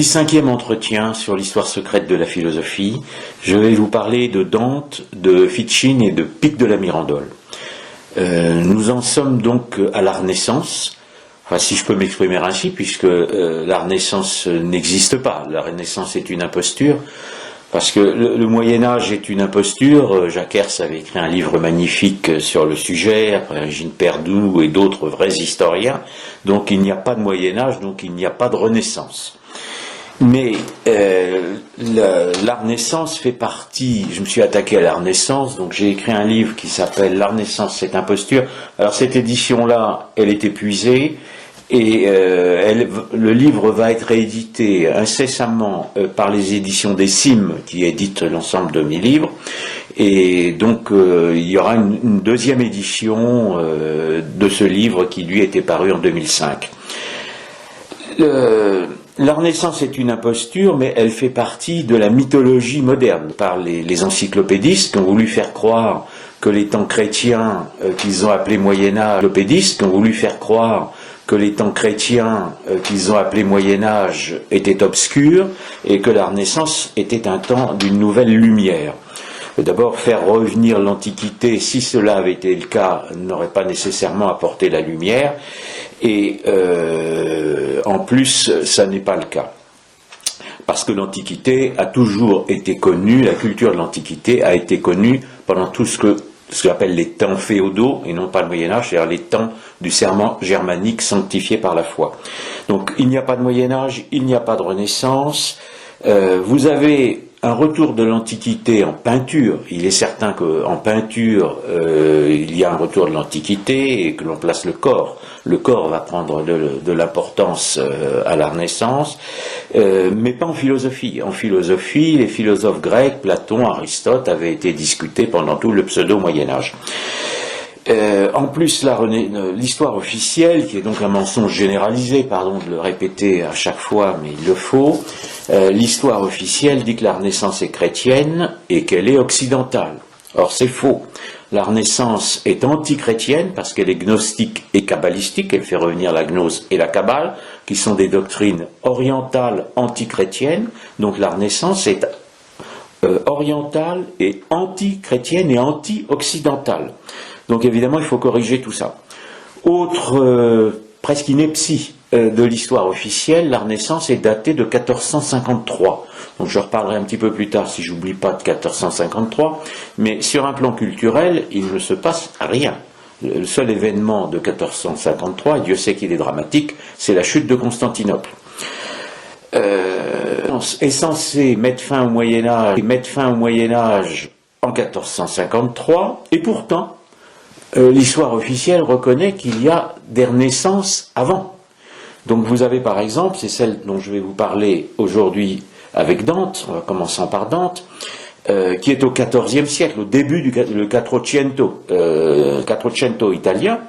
Cinquième entretien sur l'histoire secrète de la philosophie. Je vais vous parler de Dante, de Ficine et de Pic de la Mirandole. Nous en sommes donc à la Renaissance, enfin si je peux m'exprimer ainsi, puisque la Renaissance n'existe pas. La Renaissance est une imposture, parce que le Moyen-Âge est une imposture. Jacques Hertz avait écrit un livre magnifique sur le sujet, après Régine Perdoux et d'autres vrais historiens. Donc il n'y a pas de Moyen-Âge, donc il n'y a pas de Renaissance. Mais la Renaissance fait partie, je me suis attaqué à la Renaissance, donc j'ai écrit un livre qui s'appelle « La Renaissance, cette imposture ». Alors cette édition-là, elle est épuisée, et le livre va être réédité incessamment par les éditions des Cimes, qui éditent l'ensemble de mes livres, et donc il y aura une deuxième édition de ce livre qui lui était paru en 2005. La Renaissance est une imposture, mais elle fait partie de la mythologie moderne par les encyclopédistes qui ont voulu faire croire que les temps chrétiens qu'ils ont appelés Moyen-Âge, qui ont voulu faire croire que les temps chrétiens qu'ils ont appelés Moyen-Âge étaient obscurs et que la Renaissance était un temps d'une nouvelle lumière. D'abord, faire revenir l'Antiquité, si cela avait été le cas, n'aurait pas nécessairement apporté la lumière. Et en plus, ça n'est pas le cas. Parce que l'Antiquité a toujours été connue, la culture de l'Antiquité a été connue pendant tout ce qu'on appelle les temps féodaux, et non pas le Moyen-Âge, c'est-à-dire les temps du serment germanique sanctifié par la foi. Donc il n'y a pas de Moyen-Âge, il n'y a pas de Renaissance. Vous avez un retour de l'Antiquité en peinture. Il est certain qu'en peinture, il y a un retour de l'Antiquité et que l'on place le corps. Le corps va prendre de l'importance à la Renaissance, mais pas en philosophie. En philosophie, les philosophes grecs, Platon, Aristote, avaient été discutés pendant tout le pseudo-Moyen-Âge. En plus, l'histoire officielle, qui est donc un mensonge généralisé, pardon de le répéter à chaque fois, mais il le faut, l'histoire officielle dit que la Renaissance est chrétienne et qu'elle est occidentale. Or, c'est faux. La Renaissance est anti-chrétienne parce qu'elle est gnostique et kabbalistique, elle fait revenir la gnose et la kabbale, qui sont des doctrines orientales anti-chrétiennes. Donc la Renaissance est orientale et anti-chrétienne et anti-occidentale. Donc évidemment, il faut corriger tout ça. Autre presque ineptie de l'histoire officielle, la Renaissance est datée de 1453. Donc je reparlerai un petit peu plus tard si j'oublie pas de 1453, mais sur un plan culturel, il ne se passe rien. Le seul événement de 1453, et Dieu sait qu'il est dramatique, c'est la chute de Constantinople. Est censé mettre fin au Moyen-Âge en 1453, et pourtant, l'histoire officielle reconnaît qu'il y a des renaissances avant. Donc vous avez par exemple, c'est celle dont je vais vous parler aujourd'hui avec Dante, commençant par Dante, qui est au XIVe siècle, au début du Quattrocento italien.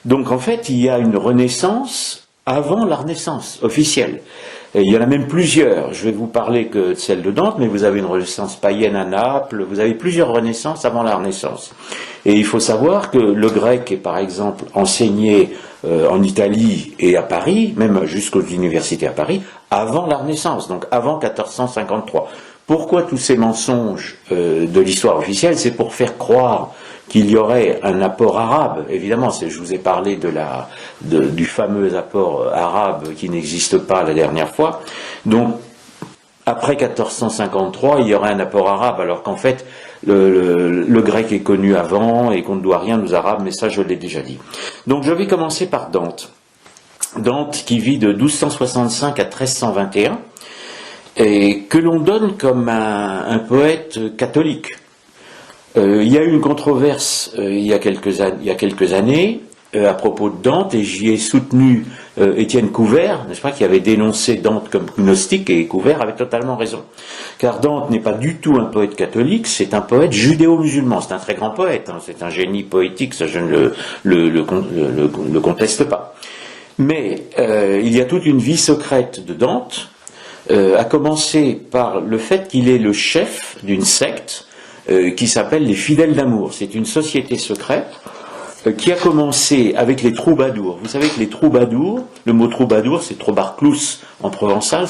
Donc en fait, il y a une renaissance avant la Renaissance officielle. Et il y en a même plusieurs. Je vais vous parler que de celle de Dante, mais vous avez une renaissance païenne à Naples, vous avez plusieurs renaissances avant la Renaissance. Et il faut savoir que le grec est par exemple enseigné en Italie et à Paris, même jusqu'aux universités à Paris, avant la Renaissance, donc avant 1453. Pourquoi tous ces mensonges de l'histoire officielle? C'est pour faire croire qu'il y aurait un apport arabe. Évidemment, je vous ai parlé du fameux apport arabe qui n'existe pas la dernière fois. Donc, après 1453, il y aurait un apport arabe, alors qu'en fait, le grec est connu avant et qu'on ne doit rien aux arabes, mais ça, je l'ai déjà dit. Donc, je vais commencer par Dante. Dante qui vit de 1265 à 1321, et que l'on donne comme un poète catholique. Il y a eu une controverse il y a quelques années à propos de Dante, et j'y ai soutenu Étienne Couvert, n'est-ce pas, qui avait dénoncé Dante comme gnostique, et Couvert avait totalement raison. Car Dante n'est pas du tout un poète catholique, c'est un poète judéo-musulman, c'est un très grand poète, hein, c'est un génie poétique, ça je ne le conteste pas. Mais il y a toute une vie secrète de Dante, à commencer par le fait qu'il est le chef d'une secte qui s'appelle les Fidèles d'Amour. C'est une société secrète qui a commencé avec les troubadours. Vous savez que les troubadours, le mot troubadour, c'est trobarclus en provençal,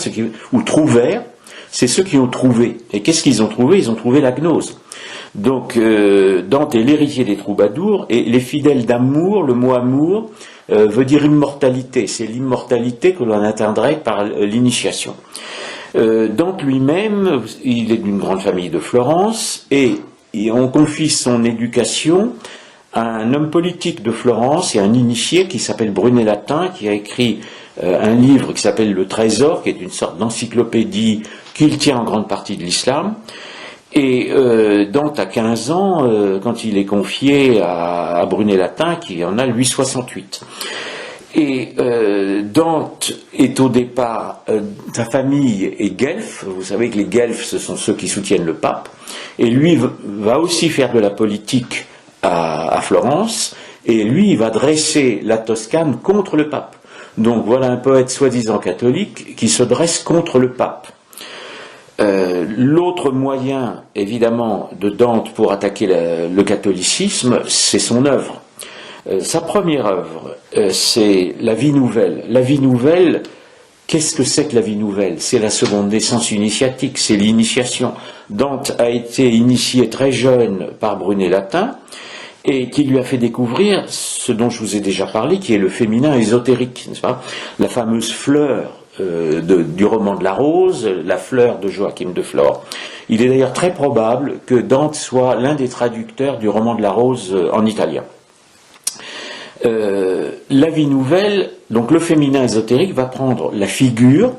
ou trouvère, c'est ceux qui ont trouvé. Et qu'est-ce qu'ils ont trouvé? Ils ont trouvé la gnose. Donc Dante est l'héritier des troubadours, et les fidèles d'amour, le mot amour veut dire immortalité. C'est l'immortalité que l'on atteindrait par l'initiation. Dante lui-même, il est d'une grande famille de Florence, et on confie son éducation à un homme politique de Florence et un initié qui s'appelle Brunet Latin, qui a écrit un livre qui s'appelle Le Trésor, qui est une sorte d'encyclopédie qu'il tient en grande partie de l'islam. Et Dante a 15 ans quand il est confié à Brunet Latin, qui en a lui 68. Et Dante est au départ, sa famille est guelfe. Vous savez que les guelfes, ce sont ceux qui soutiennent le pape. Et lui va aussi faire de la politique à Florence, et lui, il va dresser la Toscane contre le pape. Donc voilà un poète soi-disant catholique qui se dresse contre le pape. L'autre moyen, évidemment, de Dante pour attaquer le catholicisme, c'est son œuvre. Sa première œuvre, c'est La Vie Nouvelle. La Vie Nouvelle, qu'est-ce que c'est que la Vie Nouvelle? C'est la seconde naissance initiatique, c'est l'initiation. Dante a été initié très jeune par Brunet Latin, et qui lui a fait découvrir ce dont je vous ai déjà parlé, qui est le féminin ésotérique, n'est-ce pas? La fameuse fleur du roman de la Rose, la fleur de Joachim de Flore. Il est d'ailleurs très probable que Dante soit l'un des traducteurs du roman de la Rose en italien. La Vie Nouvelle, donc le féminin ésotérique, va prendre la figure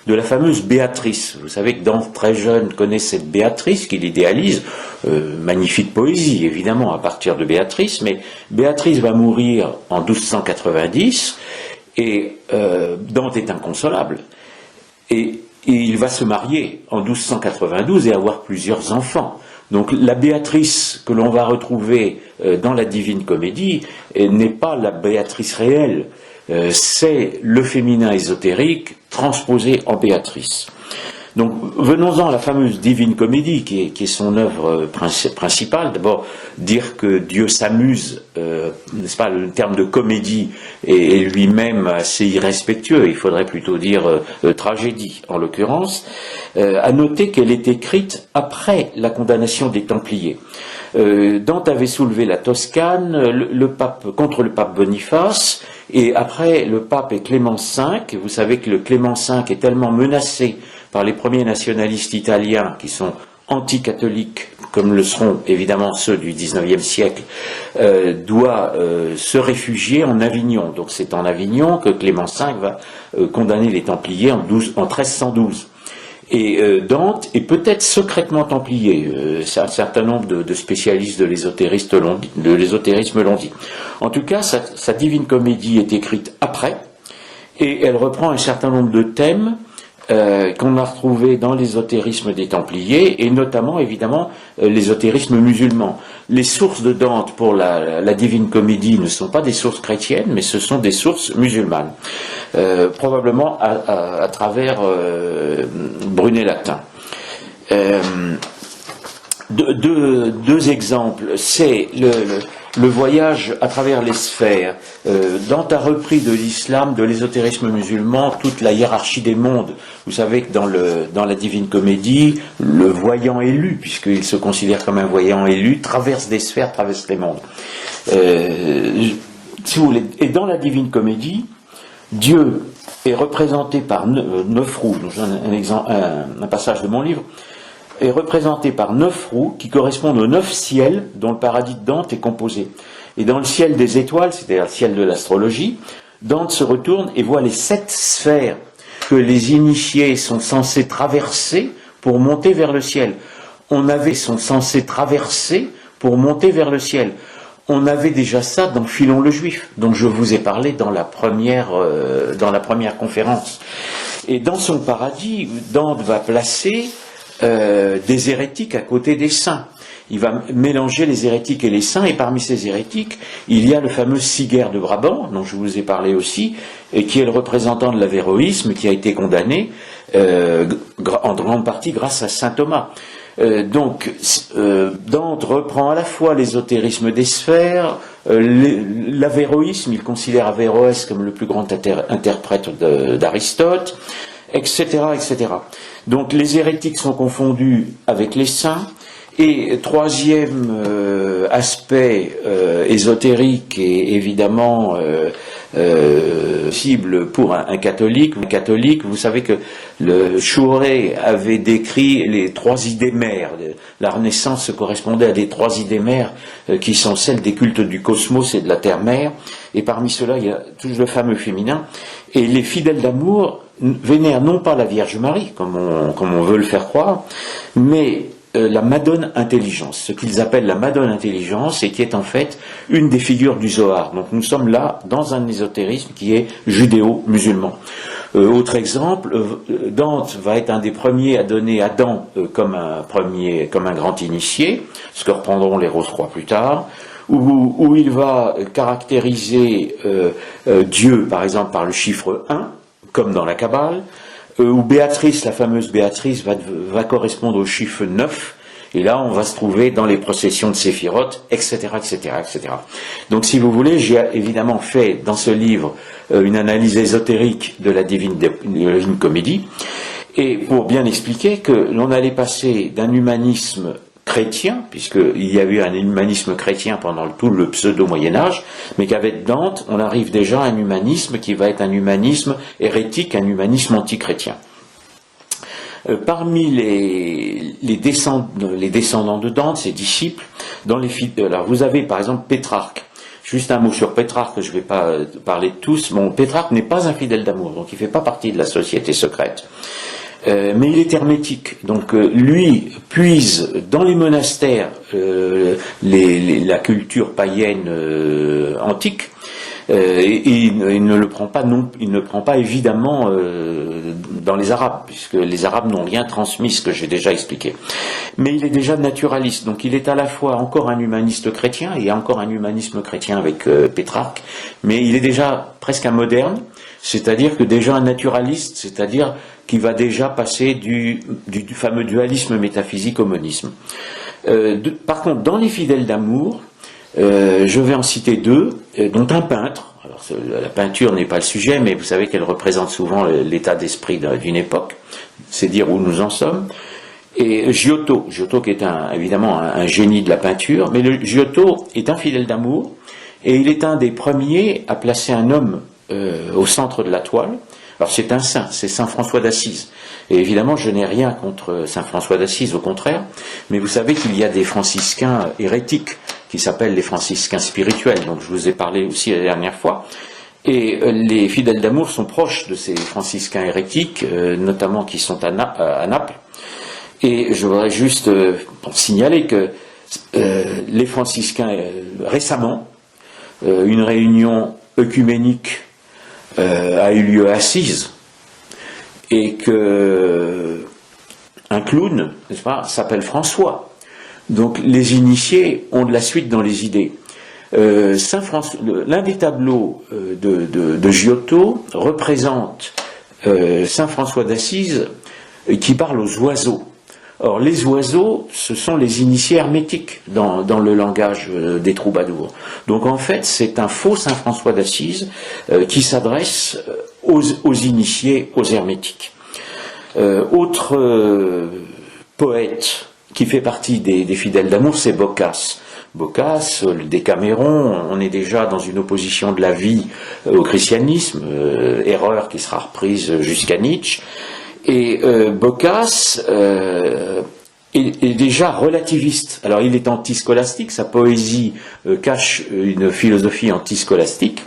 de la fameuse Béatrice. Vous savez que Dante, très jeune, connaît cette Béatrice qu'il idéalise. Magnifique poésie, évidemment, à partir de Béatrice, mais Béatrice va mourir en 1290, et Dante est inconsolable. Et il va se marier en 1292 et avoir plusieurs enfants. Donc la Béatrice que l'on va retrouver dans la Divine Comédie n'est pas la Béatrice réelle, c'est le féminin ésotérique transposé en Béatrice. Donc venons-en à la fameuse Divine Comédie qui est son œuvre principale. D'abord, dire que Dieu s'amuse, n'est-ce pas, le terme de comédie est lui-même assez irrespectueux, il faudrait plutôt dire tragédie en l'occurrence. À noter qu'elle est écrite après la condamnation des Templiers. Dante avait soulevé la Toscane contre le pape Boniface, et après le pape est Clément V. Vous savez que le Clément V est tellement menacé par les premiers nationalistes italiens qui sont anti-catholiques, comme le seront évidemment ceux du XIXe siècle, doit se réfugier en Avignon. Donc c'est en Avignon que Clément V va condamner les Templiers en 1312. Et Dante est peut-être secrètement templier. Un certain nombre de spécialistes de l'ésotérisme l'ont dit. En tout cas, sa Divine Comédie est écrite après, et elle reprend un certain nombre de thèmes qu'on a retrouvés dans l'ésotérisme des Templiers, et notamment, évidemment, l'ésotérisme musulman. Les sources de Dante pour la Divine Comédie ne sont pas des sources chrétiennes, mais ce sont des sources musulmanes. Probablement à travers Brunet Latin. Deux exemples, c'est le voyage à travers les sphères. Dante a repris de l'islam, de l'ésotérisme musulman, toute la hiérarchie des mondes. Vous savez que dans la Divine Comédie, le voyant élu, puisqu'il se considère comme un voyant élu, traverse des sphères, traverse les mondes. Si vous voulez, et dans la Divine Comédie, Dieu est représenté par 9 roues. Un passage de mon livre est représenté par 9 roues qui correspondent aux 9 ciels dont le paradis de Dante est composé. Et dans le ciel des étoiles, c'est-à-dire le ciel de l'astrologie, Dante se retourne et voit les 7 sphères que les initiés sont censés traverser pour monter vers le ciel. Sont censés traverser pour monter vers le ciel. On avait déjà ça dans Philon le Juif, dont je vous ai parlé dans la première conférence. Et dans son paradis, Dante va placer des hérétiques à côté des saints. Il va mélanger les hérétiques et les saints, et parmi ces hérétiques, il y a le fameux Siger de Brabant, dont je vous ai parlé aussi, et qui est le représentant de l'avéroïsme, qui a été condamné en grande partie grâce à saint Thomas. Dante reprend à la fois l'ésotérisme des sphères, l'avéroïsme, il considère Averroès comme le plus grand interprète d'Aristote, etc., etc. Donc les hérétiques sont confondus avec les saints. Et troisième aspect ésotérique et évidemment cible pour un catholique. Un catholique, vous savez que le Chouret avait décrit les trois idées mères. La Renaissance correspondait à des trois idées mères qui sont celles des cultes du cosmos et de la terre-mère. Et parmi ceux-là, il y a toujours le fameux féminin. Et les fidèles d'amour vénèrent non pas la Vierge Marie, comme on veut le faire croire, mais la Madone Intelligence, ce qu'ils appellent la Madone Intelligence, et qui est en fait une des figures du Zohar. Donc nous sommes là dans un ésotérisme qui est judéo-musulman. Autre exemple, Dante va être un des premiers à donner Adam comme un grand initié, ce que reprendront les Rose-Croix plus tard, où il va caractériser Dieu, par exemple, par le chiffre 1, comme dans la Kabbale, où Béatrice, la fameuse Béatrice, va correspondre au chiffre 9, et là on va se trouver dans les processions de Séphiroth, etc., etc., etc. Donc si vous voulez, j'ai évidemment fait dans ce livre une analyse ésotérique de la Divine Comédie, et pour bien expliquer que l'on allait passer d'un humanisme chrétien, puisqu'il y a eu un humanisme chrétien pendant tout le pseudo-Moyen-Âge, mais qu'avec Dante, on arrive déjà à un humanisme qui va être un humanisme hérétique, un humanisme anti-chrétien. Parmi les descendants de Dante, ses disciples, alors vous avez par exemple Pétrarque. Juste un mot sur Pétrarque, je ne vais pas parler de tous. Bon, Pétrarque n'est pas un fidèle d'amour, donc il ne fait pas partie de la société secrète. Mais il est hermétique, donc lui puise dans les monastères la culture païenne antique, et il ne le prend pas il ne prend pas évidemment dans les Arabes, puisque les Arabes n'ont rien transmis, ce que j'ai déjà expliqué. Mais il est déjà naturaliste, donc il est à la fois encore un humaniste chrétien, et encore un humanisme chrétien avec Pétrarque, mais il est déjà presque un moderne, c'est-à-dire que déjà un naturaliste, c'est-à-dire qui va déjà passer du fameux dualisme métaphysique au monisme. Par contre, dans les fidèles d'amour, je vais en citer deux, dont un peintre. Alors, la peinture n'est pas le sujet, mais vous savez qu'elle représente souvent l'état d'esprit d'une époque, c'est dire où nous en sommes. Et Giotto qui est évidemment un génie de la peinture, mais Giotto est un fidèle d'amour, et il est un des premiers à placer un homme au centre de la toile. Alors c'est un saint, c'est Saint François d'Assise. Et évidemment, je n'ai rien contre Saint François d'Assise, au contraire, mais vous savez qu'il y a des franciscains hérétiques qui s'appellent les franciscains spirituels, donc je vous ai parlé aussi la dernière fois. Et les fidèles d'amour sont proches de ces franciscains hérétiques, notamment qui sont à Naples. Et je voudrais juste signaler que les franciscains, récemment, une réunion œcuménique a eu lieu à Assise, et que un clown, n'est-ce pas, s'appelle François. Donc les initiés ont de la suite dans les idées. L'un des tableaux de Giotto représente Saint François d'Assise qui parle aux oiseaux. Or, les oiseaux, ce sont les initiés hermétiques dans le langage des troubadours. Donc, en fait, c'est un faux Saint François d'Assise qui s'adresse aux initiés, aux hermétiques. Autre poète qui fait partie des fidèles d'amour, c'est Boccace. Boccace, le Décaméron, on est déjà dans une opposition de la vie au christianisme, erreur qui sera reprise jusqu'à Nietzsche. Et Boccace est déjà relativiste. Alors il est antiscolastique, sa poésie cache une philosophie antiscolastique,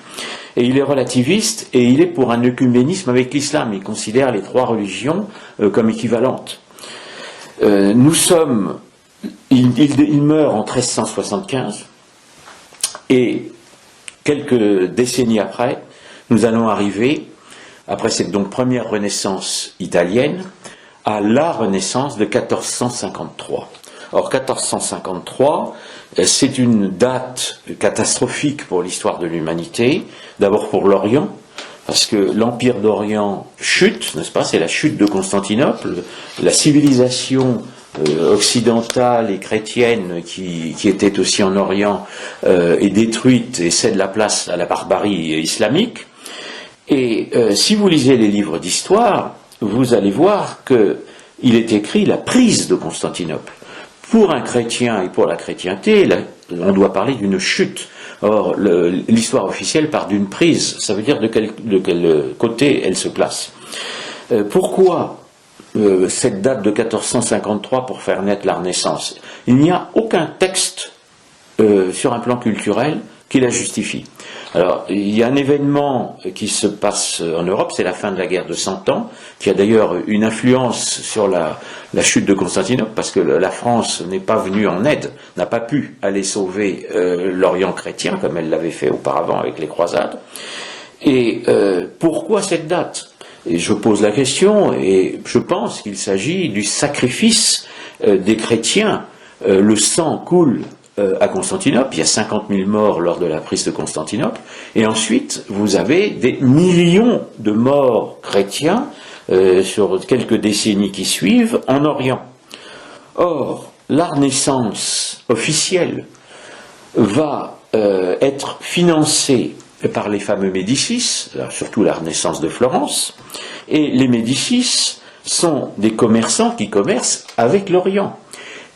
et il est relativiste, et il est pour un œcuménisme avec l'islam. Il considère les trois religions comme équivalentes. Il meurt en 1375, et quelques décennies après, nous allons arriver, après cette donc première renaissance italienne, à la renaissance de 1453. Or 1453, c'est une date catastrophique pour l'histoire de l'humanité, d'abord pour l'Orient, parce que l'Empire d'Orient chute, n'est-ce pas, c'est la chute de Constantinople, la civilisation occidentale et chrétienne qui était aussi en Orient est détruite et cède la place à la barbarie islamique. Et si vous lisez les livres d'histoire, vous allez voir qu'il est écrit la prise de Constantinople. Pour un chrétien et pour la chrétienté, on doit parler d'une chute. Or, l'histoire officielle part d'une prise. Ça veut dire de quel côté elle se place. Pourquoi cette date de 1453 pour faire naître la Renaissance? Il n'y a aucun texte sur un plan culturel qui la justifie. Alors, il y a un événement qui se passe en Europe, c'est la fin de la guerre de 100 ans, qui a d'ailleurs une influence sur la chute de Constantinople, parce que la France n'est pas venue en aide, n'a pas pu aller sauver l'Orient chrétien, comme elle l'avait fait auparavant avec les croisades. Et pourquoi cette date? Et je pose la question, et je pense qu'il s'agit du sacrifice des chrétiens. Le sang coule à Constantinople, il y a 50 000 morts lors de la prise de Constantinople, et ensuite vous avez des millions de morts chrétiens sur quelques décennies qui suivent en Orient. Or, la Renaissance officielle va être financée par les fameux Médicis, surtout la Renaissance de Florence, et les Médicis sont des commerçants qui commercent avec l'Orient.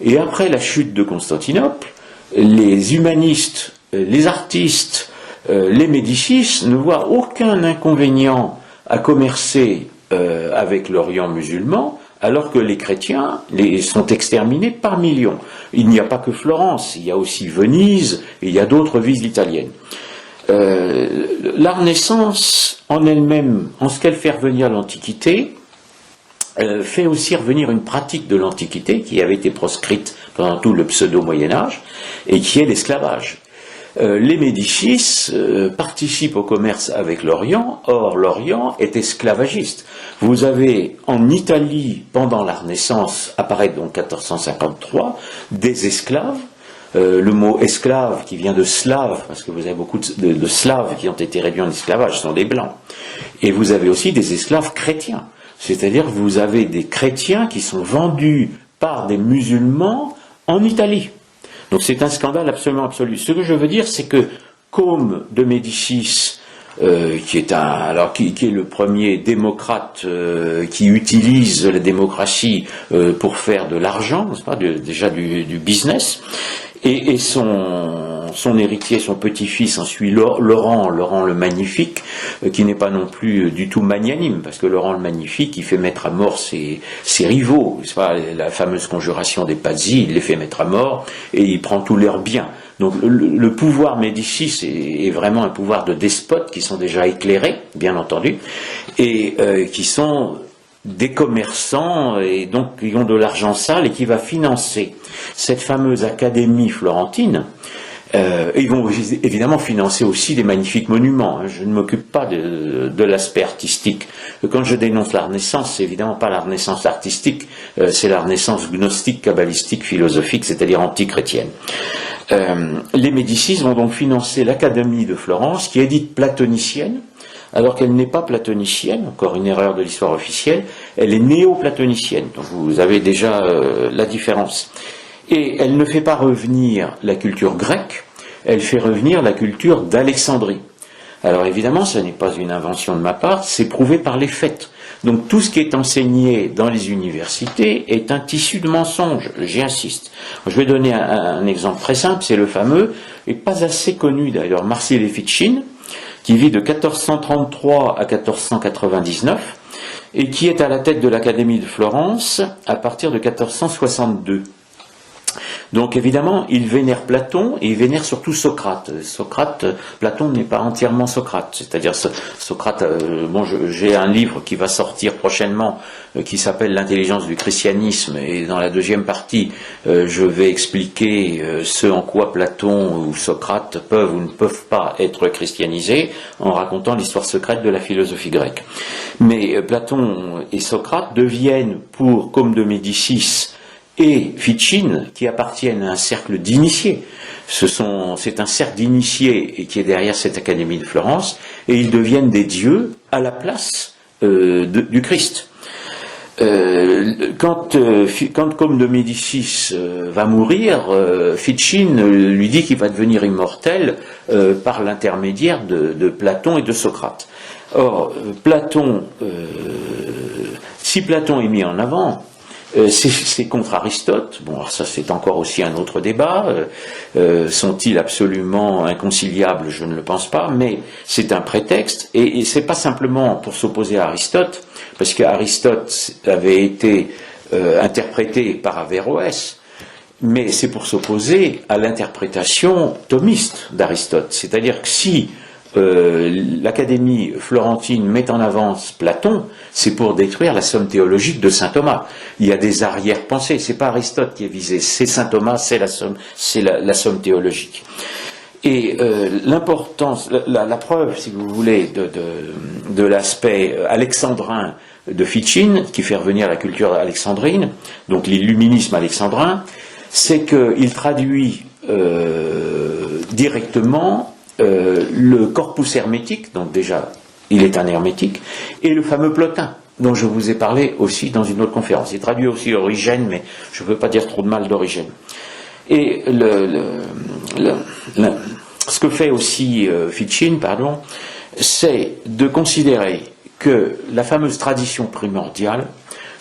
Et après la chute de Constantinople, les humanistes, les artistes, les Médicis ne voient aucun inconvénient à commercer avec l'Orient musulman, alors que les chrétiens sont exterminés par millions. Il n'y a pas que Florence, il y a aussi Venise, et il y a d'autres villes italiennes. La Renaissance, en elle-même, en ce qu'elle fait revenir l'Antiquité, fait aussi revenir une pratique de l'Antiquité qui avait été proscrite pendant tout le pseudo-Moyen-Âge, et qui est l'esclavage. Les Médicis participent au commerce avec l'Orient, or l'Orient est esclavagiste. Vous avez en Italie, pendant la Renaissance, apparaît donc 1453, des esclaves. Le mot esclave qui vient de slave, parce que vous avez beaucoup de slaves qui ont été réduits en esclavage, ce sont des blancs. Et vous avez aussi des esclaves chrétiens. C'est-à-dire que vous avez des chrétiens qui sont vendus par des musulmans en Italie. Donc c'est un scandale absolument absolu. Ce que je veux dire, c'est que Côme de Médicis, qui est le premier démocrate qui utilise la démocratie pour faire de l'argent, n'est-ce pas, déjà du business, et son héritier, son petit-fils, ensuite Laurent le Magnifique, qui n'est pas non plus du tout magnanime, parce que Laurent le Magnifique, il fait mettre à mort ses rivaux, c'est pas la fameuse conjuration des Pazzi, il les fait mettre à mort, et il prend tous leurs biens. Donc le pouvoir Médicis est vraiment un pouvoir de despotes qui sont déjà éclairés, bien entendu, et qui sont des commerçants, et donc qui ont de l'argent sale, et qui va financer cette fameuse académie florentine. Ils vont évidemment financer aussi des magnifiques monuments. Je ne m'occupe pas de l'aspect artistique. Quand je dénonce la Renaissance, c'est évidemment pas la Renaissance artistique, c'est la Renaissance gnostique, kabbalistique, philosophique, c'est-à-dire anti-chrétienne. Les Médicis vont donc financer l'Académie de Florence, qui est dite platonicienne, alors qu'elle n'est pas platonicienne, encore une erreur de l'histoire officielle, elle est néo-platonicienne. Donc vous avez déjà la différence. Et elle ne fait pas revenir la culture grecque, elle fait revenir la culture d'Alexandrie. Alors évidemment, ce n'est pas une invention de ma part, c'est prouvé par les faits. Donc tout ce qui est enseigné dans les universités est un tissu de mensonges, j'y insiste. Je vais donner un exemple très simple, c'est le fameux, et pas assez connu d'ailleurs, Marsile Fichin, qui vit de 1433 à 1499, et qui est à la tête de l'Académie de Florence à partir de 1462. Donc évidemment, il vénère Platon et il vénère surtout Socrate. Platon n'est pas entièrement Socrate. C'est-à-dire Socrate, j'ai un livre qui va sortir prochainement qui s'appelle L'intelligence du christianisme, et dans la deuxième partie, je vais expliquer ce en quoi Platon ou Socrate peuvent ou ne peuvent pas être christianisés en racontant l'histoire secrète de la philosophie grecque. Mais Platon et Socrate deviennent, pour Côme de Médicis et Fichin, qui appartiennent à un cercle d'initiés. C'est un cercle d'initiés et qui est derrière cette Académie de Florence, et ils deviennent des dieux à la place du Christ. Quand Comte de Médicis va mourir, Ficine lui dit qu'il va devenir immortel par l'intermédiaire de Platon et de Socrate. Or, si Platon est mis en avant, c'est contre Aristote. Bon, alors ça c'est encore aussi un autre débat. Sont-ils absolument inconciliables? Je ne le pense pas, mais c'est un prétexte, et c'est pas simplement pour s'opposer à Aristote, parce qu'Aristote avait été interprété par Averroès, mais c'est pour s'opposer à l'interprétation thomiste d'Aristote. C'est-à-dire que si l'Académie florentine met en avant Platon, c'est pour détruire la somme théologique de saint Thomas. Il y a des arrière-pensées, c'est pas Aristote qui est visé, c'est saint Thomas, c'est la somme théologique. Et l'importance, la preuve, si vous voulez, de l'aspect alexandrin de Ficine, qui fait revenir la culture alexandrine, donc l'illuminisme alexandrin, c'est qu'il traduit directement le corpus hermétique, donc déjà il est un hermétique, et le fameux Plotin, dont je vous ai parlé aussi dans une autre conférence. Il traduit aussi Origène, mais je ne veux pas dire trop de mal d'Origène. Et ce que fait aussi Ficine, c'est de considérer que la fameuse tradition primordiale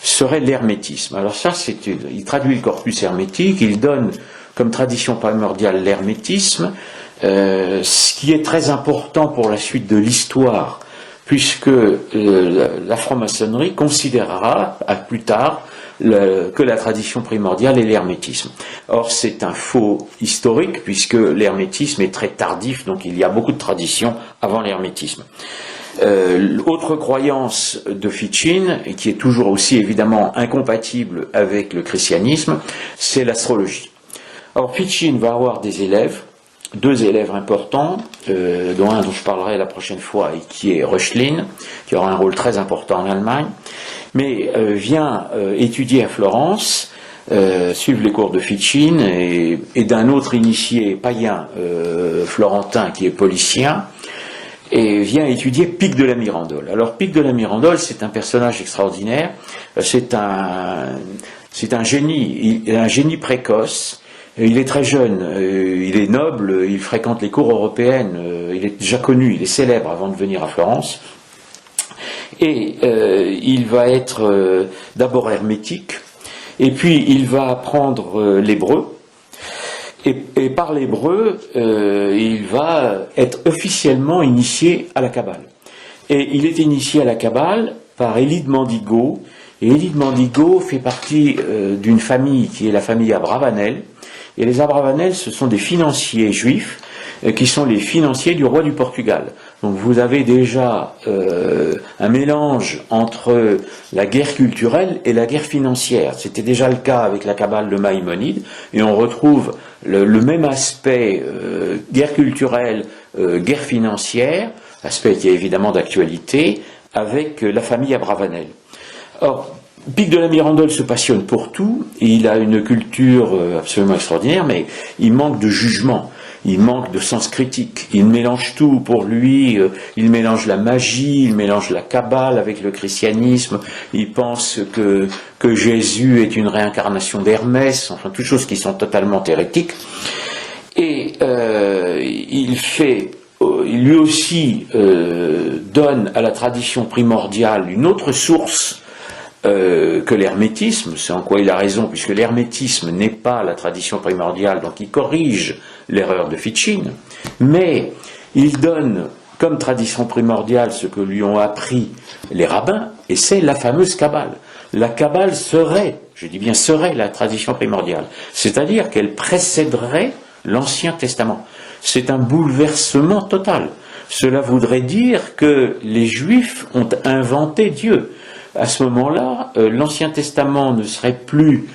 serait l'hermétisme. Alors ça, il traduit le corpus hermétique, il donne comme tradition primordiale l'hermétisme, ce qui est très important pour la suite de l'histoire, puisque la franc-maçonnerie considérera plus tard que la tradition primordiale est l'hermétisme. Or, c'est un faux historique, puisque l'hermétisme est très tardif, donc il y a beaucoup de traditions avant l'hermétisme. Autre croyance de Ficine, et qui est toujours aussi évidemment incompatible avec le christianisme, c'est l'astrologie. Or, Ficine va avoir des élèves, deux élèves importants, dont un dont je parlerai la prochaine fois, et qui est Reuchlin, qui aura un rôle très important en Allemagne, mais vient étudier à Florence, suivre les cours de Ficine et d'un autre initié païen florentin qui est Policien, et vient étudier Pic de la Mirandole. Alors Pic de la Mirandole, c'est un personnage extraordinaire, c'est un génie précoce. Il est très jeune, il est noble, il fréquente les cours européennes, il est déjà connu, il est célèbre avant de venir à Florence. Et il va être d'abord hermétique, et puis il va apprendre l'hébreu, et par l'hébreu, il va être officiellement initié à la Kabbale. Et il est initié à la Kabbale par Élie de Mendigo, et Élie de Mendigo fait partie d'une famille qui est la famille Abravanel. Et les Abravanel, ce sont des financiers juifs qui sont les financiers du roi du Portugal. Donc vous avez déjà un mélange entre la guerre culturelle et la guerre financière. C'était déjà le cas avec la Kabbale de Maïmonide, et on retrouve le même aspect guerre culturelle, guerre financière, aspect qui est évidemment d'actualité, avec la famille Abravanel. Or, Pic de la Mirandole se passionne pour tout, et il a une culture absolument extraordinaire, mais il manque de jugement, il manque de sens critique, il mélange tout pour lui, il mélange la magie, il mélange la Kabbale avec le christianisme, il pense que Jésus est une réincarnation d'Hermès, enfin toutes choses qui sont totalement hérétiques, et il lui aussi donne à la tradition primordiale une autre source que l'hermétisme, c'est en quoi il a raison, puisque l'hermétisme n'est pas la tradition primordiale, donc il corrige l'erreur de Ficine, mais il donne comme tradition primordiale ce que lui ont appris les rabbins, et c'est la fameuse Kabbale. La Kabbale serait, je dis bien serait, la tradition primordiale, c'est-à-dire qu'elle précéderait l'Ancien Testament. C'est un bouleversement total. Cela voudrait dire que les Juifs ont inventé Dieu. À ce moment-là, l'Ancien Testament ne serait plus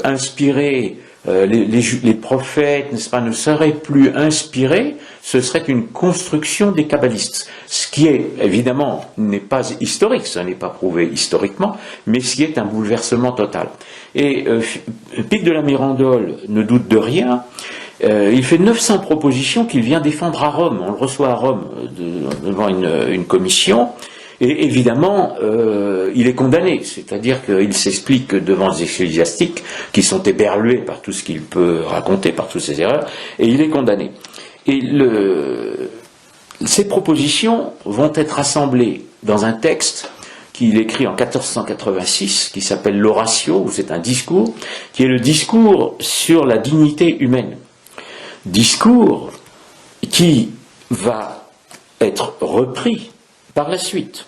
inspiré, les prophètes, n'est-ce pas, ne seraient plus inspirés, ce serait une construction des kabbalistes. Ce qui est, évidemment, n'est pas historique, ça n'est pas prouvé historiquement, mais ce qui est un bouleversement total. Et Pic de la Mirandole ne doute de rien. Il fait 900 propositions qu'il vient défendre à Rome. On le reçoit à Rome devant une commission. Et évidemment, il est condamné, c'est-à-dire qu'il s'explique devant les ecclésiastiques qui sont éberlués par tout ce qu'il peut raconter, par toutes ses erreurs, et il est condamné. Et ces propositions vont être rassemblées dans un texte qu'il écrit en 1486, qui s'appelle l'Oratio, où c'est un discours, qui est le discours sur la dignité humaine. Discours qui va être repris par la suite.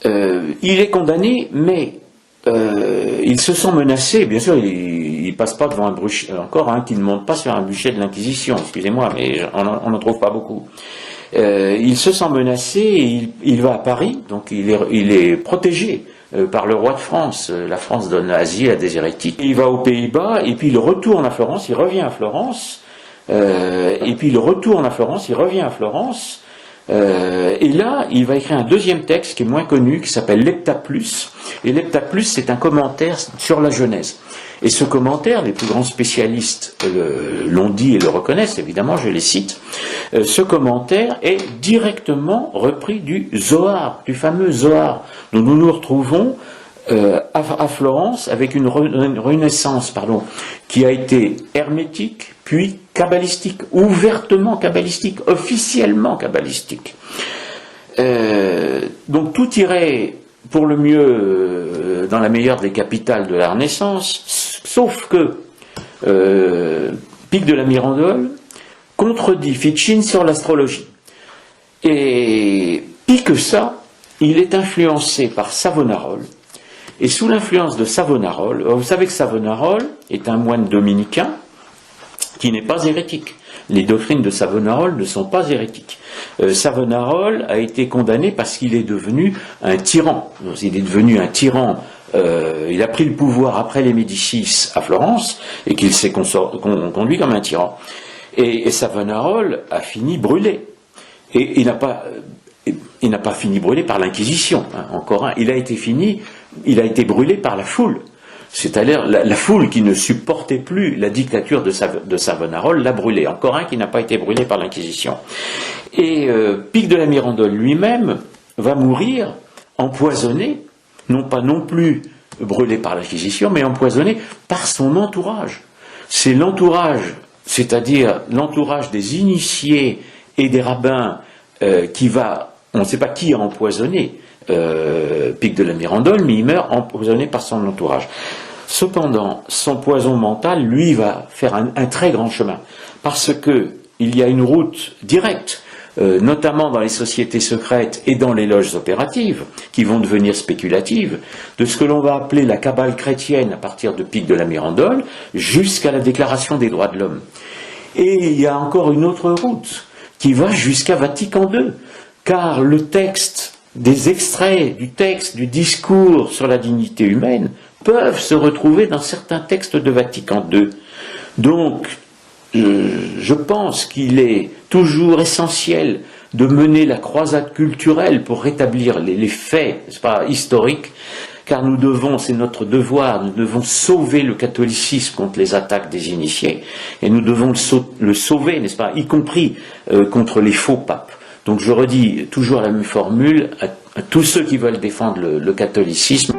Il est condamné, mais ils se sont menacés, bien sûr, il ne passe pas devant un bûcher, encore qui ne monte pas sur un bûcher de l'Inquisition, excusez-moi, mais on n'en trouve pas beaucoup. Il se sent menacé et il va à Paris, donc il est protégé par le roi de France. La France donne asile à des hérétiques. Il va aux Pays-Bas et puis il retourne à Florence, il revient à Florence, et puis il retourne à Florence, il revient à Florence, et là, il va écrire un deuxième texte qui est moins connu, qui s'appelle l'Heptaplus. Et l'Heptaplus, c'est un commentaire sur la Genèse. Et ce commentaire, les plus grands spécialistes l'ont dit et le reconnaissent, évidemment, je les cite. Ce commentaire est directement repris du Zohar, du fameux Zohar, dont nous nous retrouvons à Florence avec une renaissance qui a été hermétique, puis kabbalistique, ouvertement kabbalistique, officiellement kabbalistique. Donc tout irait pour le mieux dans la meilleure des capitales de la Renaissance, sauf que Pic de la Mirandole contredit Ficine sur l'astrologie. Et pis que ça, il est influencé par Savonarole. Et sous l'influence de Savonarole, vous savez que Savonarole est un moine dominicain qui n'est pas hérétique. Les doctrines de Savonarole ne sont pas hérétiques. Savonarole a été condamné parce qu'il est devenu un tyran. Il est devenu un tyran, il a pris le pouvoir après les Médicis à Florence, et qu'il s'est conduit comme un tyran. Et Savonarole a fini brûlé. Et il n'a pas fini brûlé par l'Inquisition, encore un. Il a été brûlé par la foule. C'est-à-dire la foule qui ne supportait plus la dictature de Savonarole l'a brûlé. Encore un qui n'a pas été brûlé par l'Inquisition. Et Pic de la Mirandole lui-même va mourir empoisonné, non pas non plus brûlé par l'Inquisition, mais empoisonné par son entourage. C'est l'entourage, c'est-à-dire l'entourage des initiés et des rabbins qui va, on ne sait pas qui a empoisonné Pic de la Mirandole, mais il meurt empoisonné par son entourage. Cependant, son poison mental, lui, va faire un très grand chemin, parce que il y a une route directe, notamment dans les sociétés secrètes et dans les loges opératives, qui vont devenir spéculatives, de ce que l'on va appeler la cabale chrétienne à partir de Pic de la Mirandole, jusqu'à la Déclaration des droits de l'homme. Et il y a encore une autre route, qui va jusqu'à Vatican II, car le texte, des extraits du texte, du discours sur la dignité humaine, peuvent se retrouver dans certains textes de Vatican II. Donc, je pense qu'il est toujours essentiel de mener la croisade culturelle pour rétablir les faits, n'est-ce pas, historiques, car nous devons, c'est notre devoir, nous devons sauver le catholicisme contre les attaques des initiés, et nous devons le sauver, n'est-ce pas, y compris contre les faux papes. Donc je redis toujours la même formule à tous ceux qui veulent défendre le catholicisme.